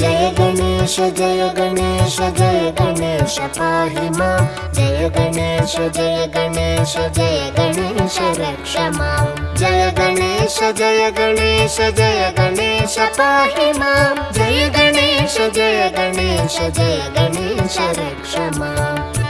जय गणेश जय गणेश जय गणेश पाहि मां जय गणेश जय गणेश जय गणेश रक्ष मां जय गणेश जय गणेश जय गणेश पाहि मां जय गणेश जय गणेश जय गणेश रक्ष मां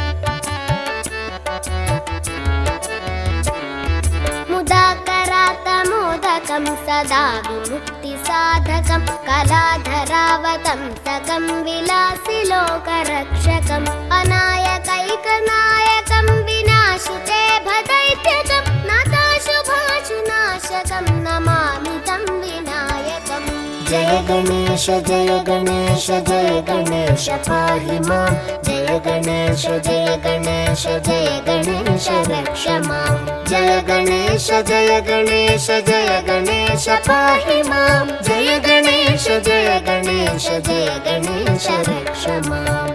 मुदाकरातमोदकं सदा विमुक्तिसाधकं कलाधरावतंसकं विलासिलोकरक्षकम् अनायकैकनायकं विनाशिते भदैत्यकं नताशुभाशुनाशकं नमामि तं विनायकम् जय गणेश जय गणेश जय गणेश पाहि मां जय गणेश जय गणेश जय गणेश रक्ष मां जय गणेश जय गणेश जय गणेश पाहि मां जय गणेश जय गणेश जय गणेश रक्ष मां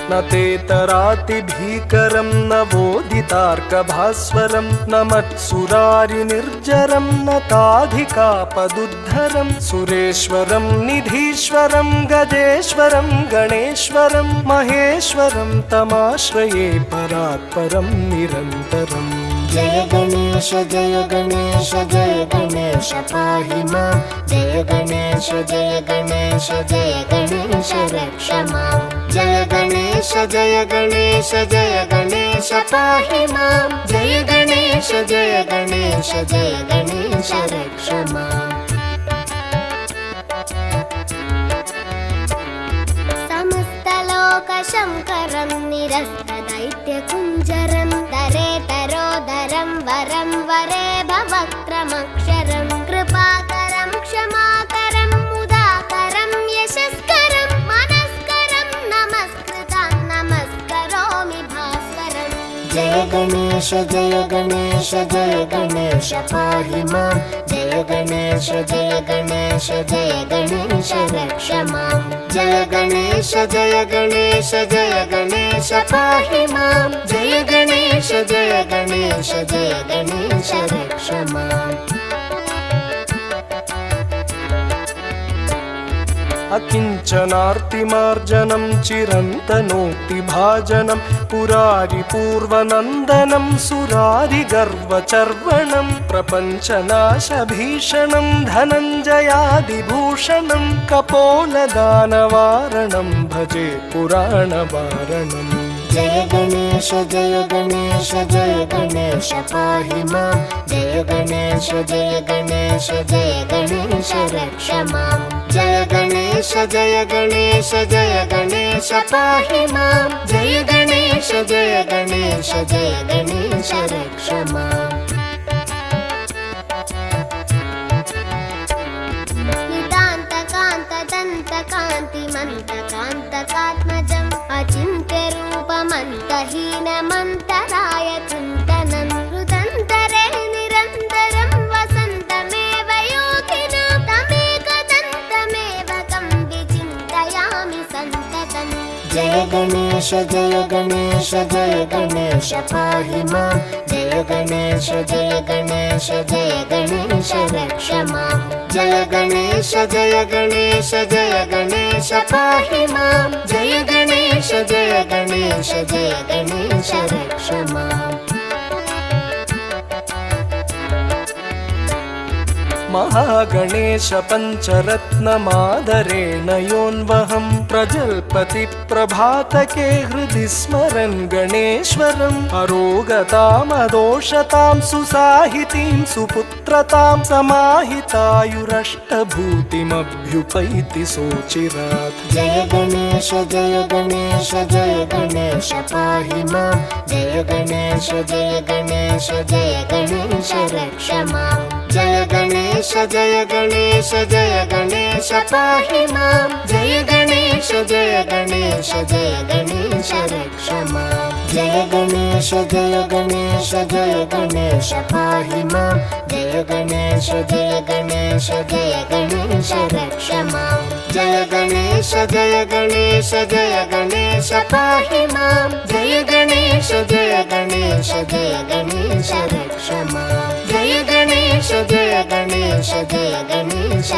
न तेतरातिभीकरं न वोदितार्कभास्वरं न मत्सुरारिनिर्जरं न ताधिकापदुद्धरं सुरेश्वरं निधीश्वरं गजेश्वरं गणेश्वरं महेश्वरं तमाश्रये परात्परं निरन्तरम् जय गणेश जय गणेश जय गणेश पाहि मां जय गणेश जय गणेश जय गणेश रक्ष मां जय गणेश जय गणेश जय गणेश पाहि मां जय गणेश जय गणेश जय गणेश रक्ष मां समस्तलोकशङ्करं निरस्तदैत्यकुञ्जरं तरेतरोदरं वरं वरे भवक्त्रमक्षरं कृपाकरं क्षमाकरं मुदाकरं यशस्करं मनस्करं नमस्कृतं नमस्करोमि भास्वरम् जय गणेश जय गणेश जय गणेश पाहि मां जय गणेश जय गणेश जय गणेश रक्ष मां जय गणेश जय गणेश जय गणेश पाहि मां जय गणेश जय गणेश जय गणेश रक्ष मां अकिञ्चनार्तिमार्जनं चिरन्तनोक्तिभाजनं पुरारिपूर्वनन्दनं सुरारिगर्वचर्वणं प्रपञ्चनाशभीषणं धनञ्जयादिभूषणं कपोलदानवारणं भजे पुराणवारणम् जय गणेश जय गणेश जय गणेश पाहि मां जय गणेश जय गणेश जय गणेश रक्ष मां जय गणेश जय गणेश जय गणेश पाहि मां जय गणेश जय गणेश जय गणेश रक्ष मां नितान्तकान्तदन्तकान्तिमन्तकान्तकात्मजम् अचिन्त्यरूपमन्तहीनमन्तराय चिन्तनं हृदन्तरे निरन्तरं वसन्तमेव योगिनां तमेकदन्तमेव तं विचिन्तयामि सन्ततम् जय गणेश जय गणेश जय गणेश पाहि मां जय गणेश जय गणेश जय गणेश रक्ष मां जय गणेश जय गणेश जय गणेश पाहि मां जय गणेश जय गणेश जय गणेश रक्ष मां महागणेश पञ्चरत्नमादरेण योन्वहं प्रजल्पति प्रभातके हृदि स्मरन् गणेश्वरम् अरोगतामदोषतां सुसाहितीं सुपुत्रतां समाहितायुरष्टभूतिमभ्युपैति सोचिरात् जय गणेश जय गणेश जय गणेश पाहि मां जय गणेश जय गणेश जय गणेश रक्ष मां जय गणेश जय गणेश जय गणेश पाहि मां जय गणेश जय गणेश जय गणेश रक्ष मां जय गणेश जय गणेश जय गणेश पाहि मां जय गणेश जय गणेश जय गणेश रक्ष मां जय गणेश जय गणेश जय गणेश पाहि मां जय गणेश जय गणेश जय गणेश रक्ष मां जय गणेश जय गणेश गणेश जय गणेश